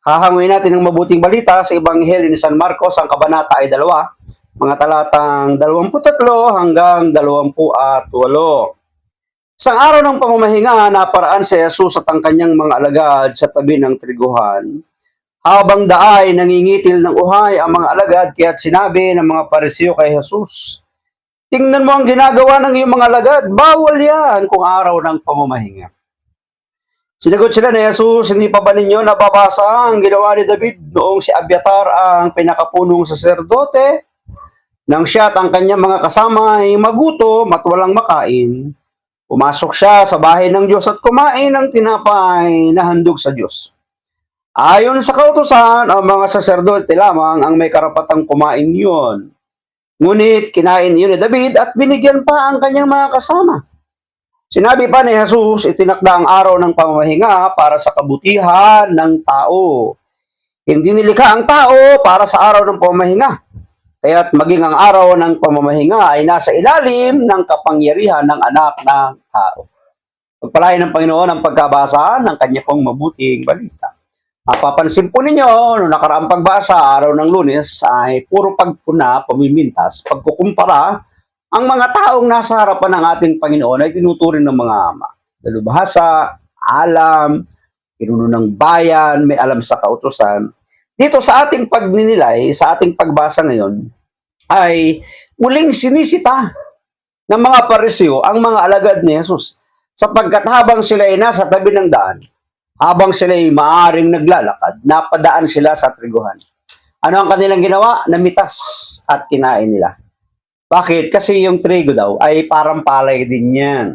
Hahanguin natin ng mabuting balita sa Ebanghelyo ni San Marcos, ang kabanata ay 2, mga talatang 23 hanggang 28. Sa araw ng pamamahinga, naparaan si Jesus at ang kanyang mga alagad sa tabi ng triguhan. Habang daay, nangingitil ng uhay ang mga alagad, kaya't sinabi ng mga Pariseo kay Jesus, "Tingnan mo ang ginagawa ng iyong mga alagad, bawal yan kung araw ng pamamahinga." Sinagot sila ni Jesus, "Hindi pa ba ninyo nababasa ang ginawa ni David noong si Abiatar ang pinakapunong saserdote? Nang siya at ang kanyang mga kasama ay magutom at walang makain, pumasok siya sa bahay ng Diyos at kumain ng tinapay na handog sa Diyos. Ayon sa kautusan, ang mga saserdote lamang ang may karapatang kumain yun. Ngunit kinain yun ni David at binigyan pa ang kanyang mga kasama." Sinabi pa ni Jesus, itinakda ang araw ng pamamahinga para sa kabutihan ng tao. Hindi nilikha ang tao para sa araw ng pamamahinga. Kaya't maging ang araw ng pamamahinga ay nasa ilalim ng kapangyarihan ng anak ng tao. Pagpalain ng Panginoon ang pagkabasa ng kanya pong mabuting balita. Mapapansin po ninyo, noong nakaraang pagbasa, araw ng Lunes, ay puro pagpuna, pamimintas, pagkukumpara, ang mga taong nasa harapan ng ating Panginoon ay tinuturing ng mga dalubhasa, alam, pinuno ng bayan, may alam sa kautusan. Dito sa ating pagninilay, sa ating pagbasa ngayon, ay muling sinisita ng mga Pariseo ang mga alagad ni Jesus. Sapagkat habang sila ay nasa tabi ng daan, habang sila ay maaring naglalakad, napadaan sila sa triguhan. Ano ang kanilang ginawa? Namitas at kinain nila. Bakit? Kasi yung trigo daw ay parang palay din yan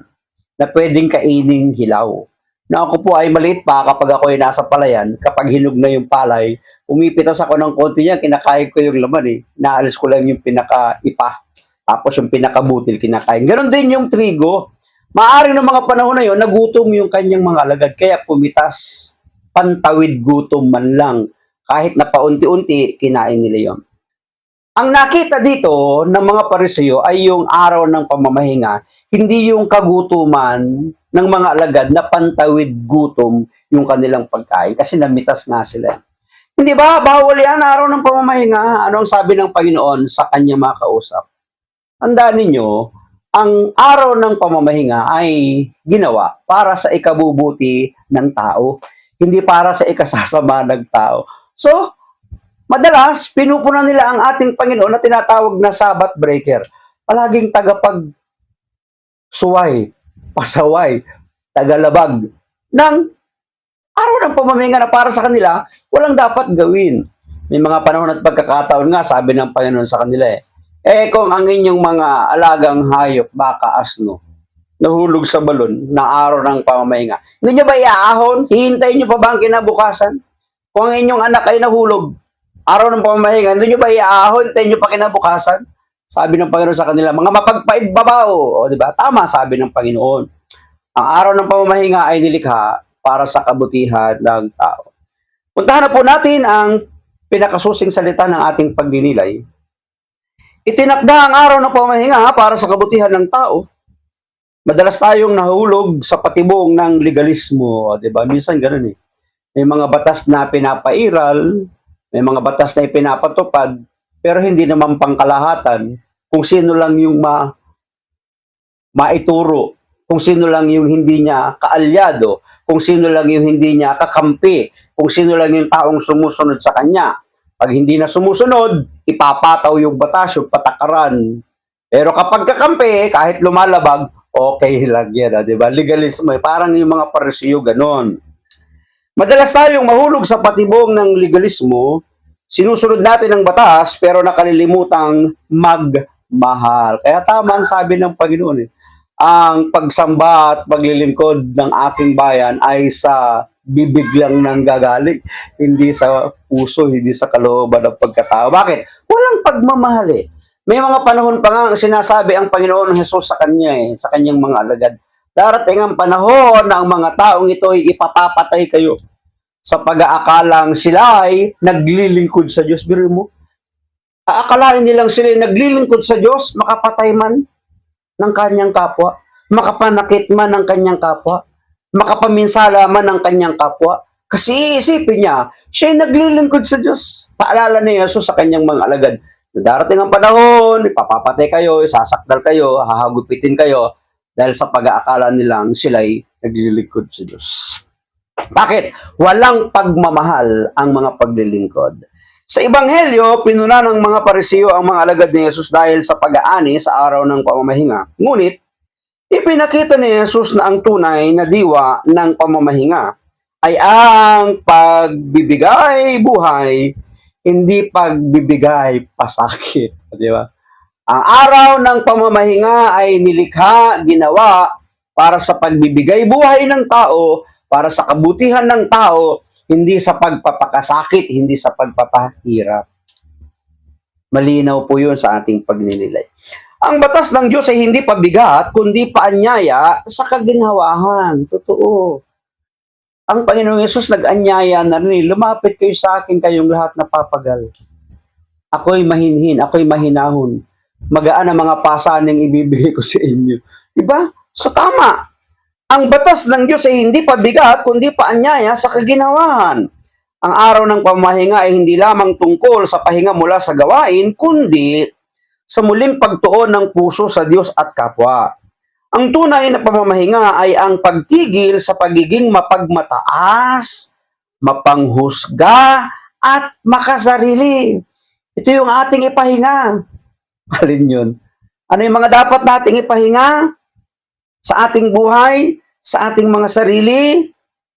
na pwedeng kaining hilaw. Na ako po ay maliit pa kapag ako ay nasa palayan, kapag hinog na yung palay, umipitas ako ng konti niya, kinakain ko yung laman eh. Naalis ko lang yung pinaka-ipa. Tapos yung pinaka-butil kinakain. Ganon din yung trigo. Maaring ng mga panahon na yun, nagutom yung kanyang mga alagad. Kaya pumitas, pantawid gutom man lang. Kahit na paunti-unti, kinain nila yon. Ang nakita dito ng mga Pariseo ay yung araw ng pamamahinga, hindi yung kagutuman ng mga alagad na pantawid gutom yung kanilang pagkain kasi namitas nga sila. Hindi ba? Bawal yan, araw ng pamamahinga. Ano ang sabi ng Panginoon sa kanyang mga kausap? Tandaan ninyo, ang araw ng pamamahinga ay ginawa para sa ikabubuti ng tao, hindi para sa ikasasama ng tao. So, madalas, pinupunan nila ang ating Panginoon na tinatawag na Sabbath breaker. Palaging tagapag-suway, pasaway, tagalabag ng araw ng pamamahinga na para sa kanila, walang dapat gawin. May mga panahon at pagkakataon nga, sabi ng Panginoon sa kanila kung ang inyong mga alagang hayop, baka, asno, nahulog sa balon na araw ng pamamahinga, hindi nyo ba iaahon? Hihintayin nyo pa ba ang kinabukasan? Kung ang inyong anak ay nahulog, araw ng pamamahinga, hindi nyo ba iaahon? Hintayin nyo pa kinabukasan? Sabi ng Panginoon sa kanila, mga mapagpaibbabaw. O, di ba? Tama, sabi ng Panginoon. Ang araw ng pamamahinga ay nilikha para sa kabutihan ng tao. Puntahan na po natin ang pinakasusing salita ng ating pagdinilay. Itinakda ang araw ng pamamahinga para sa kabutihan ng tao. Madalas tayong nahulog sa patibong ng legalismo. O, di ba? Minsan ganun eh. May mga batas na pinapairal, may mga batas na ipinapatupad, pero hindi naman pangkalahatan kung sino lang yung maituro, kung sino lang yung hindi niya kaalyado, kung sino lang yung hindi niya kakampi, kung sino lang yung taong sumusunod sa kanya. Pag hindi na sumusunod, ipapataw yung batas, yung patakaran. Pero kapag kakampi, kahit lumalabag, okay lang yan, di ba? Legalismo, parang yung mga Pariseo ganon. Madalas tayong mahulog sa patibong ng legalismo, sinusunod natin ang batas pero nakalilimutang magmahal. Kaya tama ang sabi ng Panginoon ang pagsamba at paglilingkod ng aking bayan ay sa bibig lang nang gagaling, hindi sa puso, hindi sa kalooban ng pagkatao. Bakit? Walang pagmamahal eh. May mga panahon pa nga sinasabi ang Panginoon Jesus sa kanya sa kanyang mga alagad. Darating ang panahon na ang mga taong ito ay ipapapatay kayo sa pag-aakalang sila ay naglilingkod sa Diyos. Biro mo, aakalain nilang sila ay naglilingkod sa Diyos, makapatay man ng kanyang kapwa, makapanakit man ng kanyang kapwa, makapaminsala man ng kanyang kapwa, Kasi isipin niya, siya ay naglilingkod sa Diyos. Paalala ni Jesus sa kanyang mga alagad, na darating ang panahon, ipapapatay kayo, isasakdal kayo, hahagupitin kayo, dahil sa pag-aakala nilang sila'y naglilingkod sa Diyos. Bakit? Walang pagmamahal ang mga paglilingkod. Sa Ebanghelyo, pinuna ng mga Pariseo ang mga alagad ni Jesus dahil sa pag-aani sa araw ng pamamahinga. Ngunit, ipinakita ni Jesus na ang tunay na diwa ng pamamahinga ay ang pagbibigay buhay, hindi pagbibigay pasakit. Di ba? Ang araw ng pamamahinga ay nilikha, ginawa para sa pagbibigay buhay ng tao, para sa kabutihan ng tao, hindi sa pagpapakasakit, hindi sa pagpapahirap. Malinaw po yun sa ating pagninilay. Ang batas ng Diyos ay hindi pabigat, kundi paanyaya sa kaginhawahan. Totoo. Ang Panginoong Yesus nag-anyaya na rin, lumapit kayo sa akin kayong lahat na papagal. Ako'y mahinhin, ako'y mahinahon. Magaan ang mga pasaning ibibigay ko sa inyo. Diba? So tama. Ang batas ng Diyos ay hindi pabigat, kundi paanyaya sa kaginhawahan. Ang araw ng pamahinga ay hindi lamang tungkol sa pahinga mula sa gawain, kundi sa muling pagtuon ng puso sa Diyos at kapwa. Ang tunay na pamamahinga ay ang pagtigil sa pagiging mapagmataas, mapanghusga, at makasarili. Ito yung ating ipahinga. Alin yun? Ano yung mga dapat nating ipahinga? Sa ating buhay, sa ating mga sarili,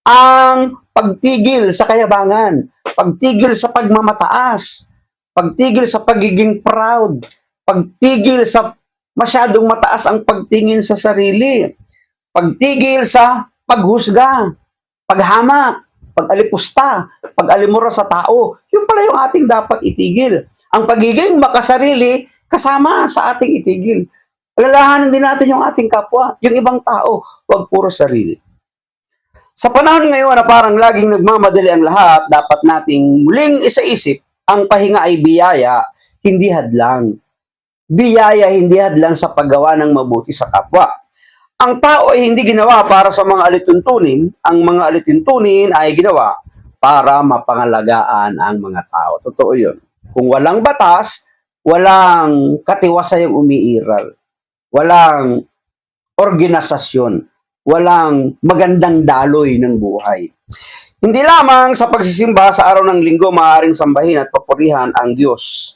ang pagtigil sa kayabangan, pagtigil sa pagmamataas, pagtigil sa pagiging proud, pagtigil sa masyadong mataas ang pagtingin sa sarili, pagtigil sa paghusga, paghamak, pag-alipusta, pag-alimura sa tao. Yun pala yung ating dapat itigil. Ang pagiging makasarili, kasama sa ating itigil. Alalahanin din natin yung ating kapwa, yung ibang tao, huwag puro sarili. Sa panahon ngayon na parang laging nagmamadali ang lahat, dapat nating muling isaisip, ang pahinga ay biyaya, hindi hadlang. Biyaya, hindi hadlang sa paggawa ng mabuti sa kapwa. Ang tao ay hindi ginawa para sa mga alituntunin, ang mga alituntunin ay ginawa para mapangalagaan ang mga tao. Totoo yun. Kung walang batas, walang katiwasayang umiiral, walang organisasyon, walang magandang daloy ng buhay. Hindi lamang sa pagsisimba sa araw ng linggo maaaring sambahin at papurihan ang Diyos.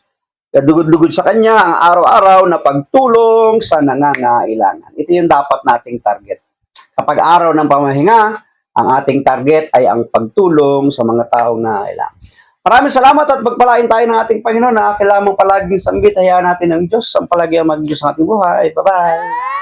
Kadugod-lugod sa Kanya ang araw-araw na pagtulong sa nangangailangan. Ito yung dapat nating target. Kapag araw ng pamahinga, ang ating target ay ang pagtulong sa mga taong nangangailangan. Maraming salamat at pagpalain tayo ng ating Panginoon na kailangan palaging sanggit. Hayaan natin ang Diyos ang palagi ang mag-Diyos sa ating buhay. Bye-bye!